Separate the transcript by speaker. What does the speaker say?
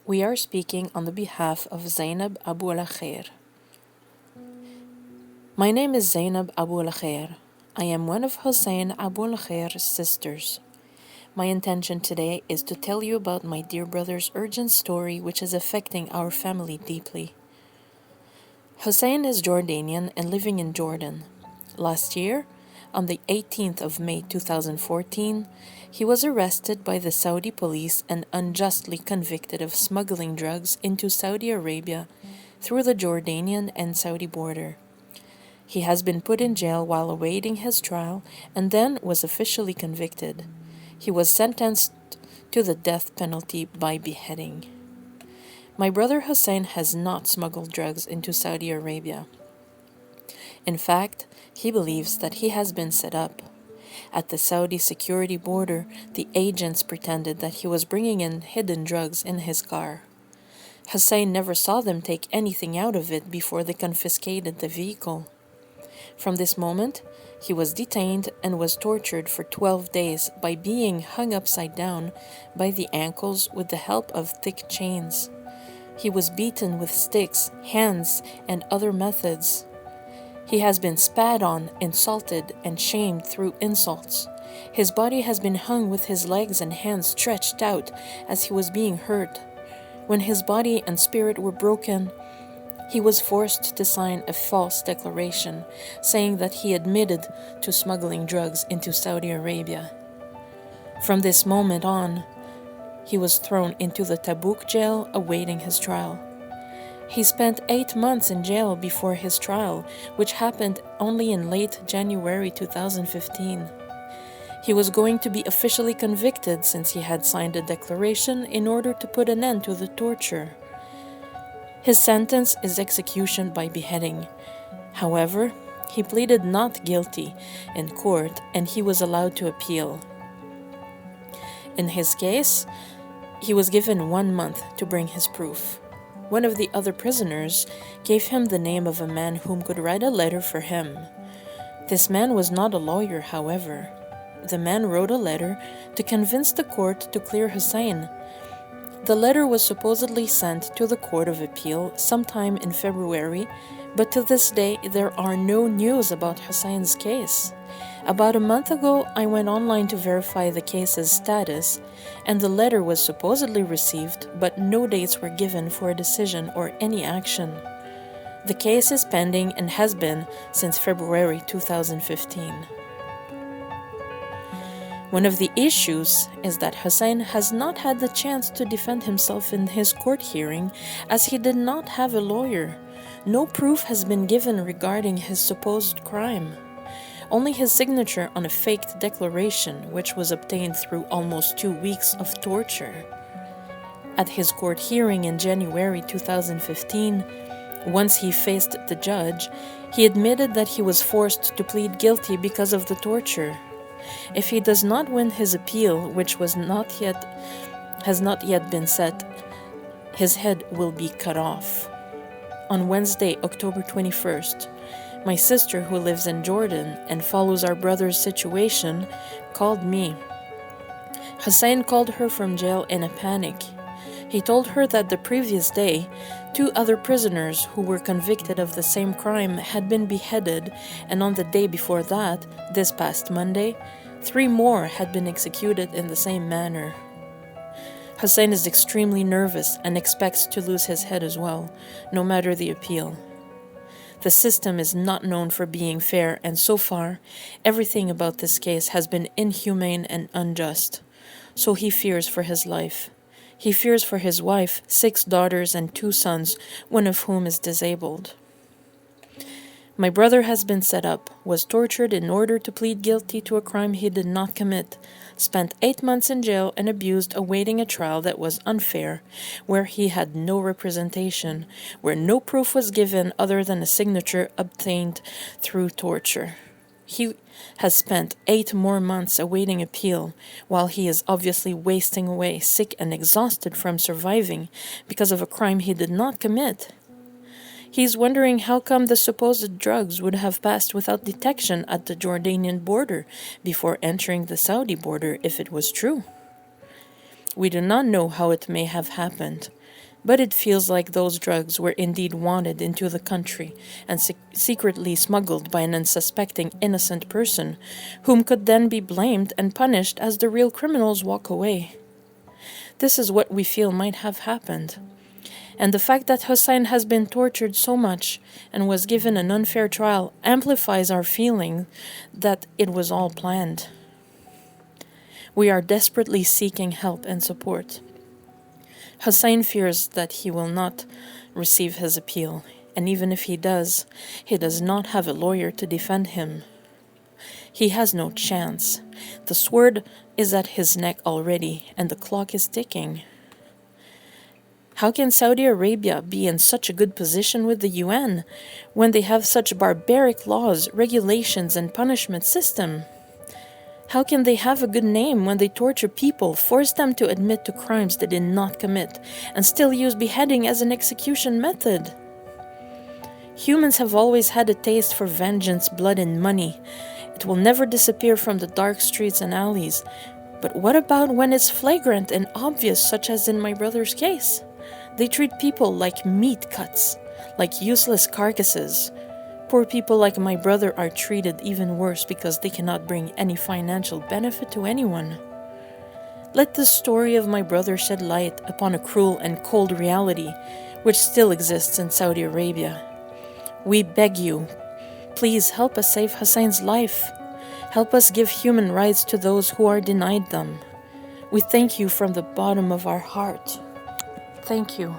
Speaker 1: We are speaking on the behalf of Zainab Abu Al-Khair. My name is Zainab Abu Al-Khair. I am one of Hussein Abu Al-Khair's sisters. My intention today is to tell you about my dear brother's urgent story which is affecting our family deeply. Hussein is Jordanian and living in Jordan. Last year, on the 18th of May 2014, he was arrested by the Saudi police and unjustly convicted of smuggling drugs into Saudi Arabia through the Jordanian and Saudi border. He has been put in jail while awaiting his trial and then was officially convicted. He was sentenced to the death penalty by beheading. My brother Hussein has not smuggled drugs into Saudi Arabia. In fact, he believes that he has been set up. At the Saudi security border, the agents pretended that he was bringing in hidden drugs in his car. Hussein never saw them take anything out of it before they confiscated the vehicle. From this moment, he was detained and was tortured for 12 days by being hung upside down by the ankles with the help of thick chains. He was beaten with sticks, hands, and other methods. He has been spat on, insulted, and shamed through insults. His body has been hung with his legs and hands stretched out as he was being hurt. When his body and spirit were broken, he was forced to sign a false declaration saying that he admitted to smuggling drugs into Saudi Arabia. From this moment on, he was thrown into the Tabuk jail awaiting his trial. He spent 8 months in jail before his trial, which happened only in late January 2015. He was going to be officially convicted since he had signed a declaration in order to put an end to the torture. His sentence is execution by beheading. However, he pleaded not guilty in court and he was allowed to appeal. In his case, he was given 1 month to bring his proof. One of the other prisoners gave him the name of a man whom could write a letter for him. This man was not a lawyer, however. The man wrote a letter to convince the court to clear Hussein. The letter was supposedly sent to the Court of Appeal sometime in February, but to this day there are no news about Hussein's case. About a month ago, I went online to verify the case's status, and the letter was supposedly received, but no dates were given for a decision or any action. The case is pending and has been since February 2015. One of the issues is that Hussein has not had the chance to defend himself in his court hearing as he did not have a lawyer. No proof has been given regarding his supposed crime. Only his signature on a faked declaration, which was obtained through almost 2 weeks of torture. At his court hearing in January 2015, once he faced the judge, he admitted that he was forced to plead guilty because of the torture. If he does not win his appeal, which has not yet been set, his head will be cut off. On Wednesday, October 21st, my sister, who lives in Jordan and follows our brother's situation, called me. Hussein called her from jail in a panic. He told her that the previous day, 2 other prisoners who were convicted of the same crime had been beheaded, and on the day before that, this past Monday, 3 more had been executed in the same manner. Hussein is extremely nervous and expects to lose his head as well, no matter the appeal. The system is not known for being fair, and so far, everything about this case has been inhumane and unjust. So he fears for his life. He fears for his wife, 6 daughters, and 2 sons, one of whom is disabled. My brother has been set up, was tortured in order to plead guilty to a crime he did not commit, spent 8 months in jail and abused awaiting a trial that was unfair, where he had no representation, where no proof was given other than a signature obtained through torture. He has spent 8 more months awaiting appeal, while he is obviously wasting away, sick and exhausted from surviving because of a crime he did not commit. He's wondering how come the supposed drugs would have passed without detection at the Jordanian border before entering the Saudi border if it was true. We do not know how it may have happened, but it feels like those drugs were indeed wanted into the country and secretly smuggled by an unsuspecting innocent person, whom could then be blamed and punished as the real criminals walk away. This is what we feel might have happened. And the fact that Hussein has been tortured so much and was given an unfair trial amplifies our feeling that it was all planned. We are desperately seeking help and support. Hussein fears that he will not receive his appeal, and even if he does not have a lawyer to defend him. He has no chance. The sword is at his neck already, and the clock is ticking. How can Saudi Arabia be in such a good position with the UN when they have such barbaric laws, regulations, and punishment system? How can they have a good name when they torture people, force them to admit to crimes they did not commit, and still use beheading as an execution method? Humans have always had a taste for vengeance, blood, and money. It will never disappear from the dark streets and alleys. But what about when it's flagrant and obvious, such as in my brother's case? They treat people like meat cuts, like useless carcasses. Poor people like my brother are treated even worse because they cannot bring any financial benefit to anyone. Let the story of my brother shed light upon a cruel and cold reality which still exists in Saudi Arabia. We beg you, please help us save Hussein's life. Help us give human rights to those who are denied them. We thank you from the bottom of our heart. Thank you.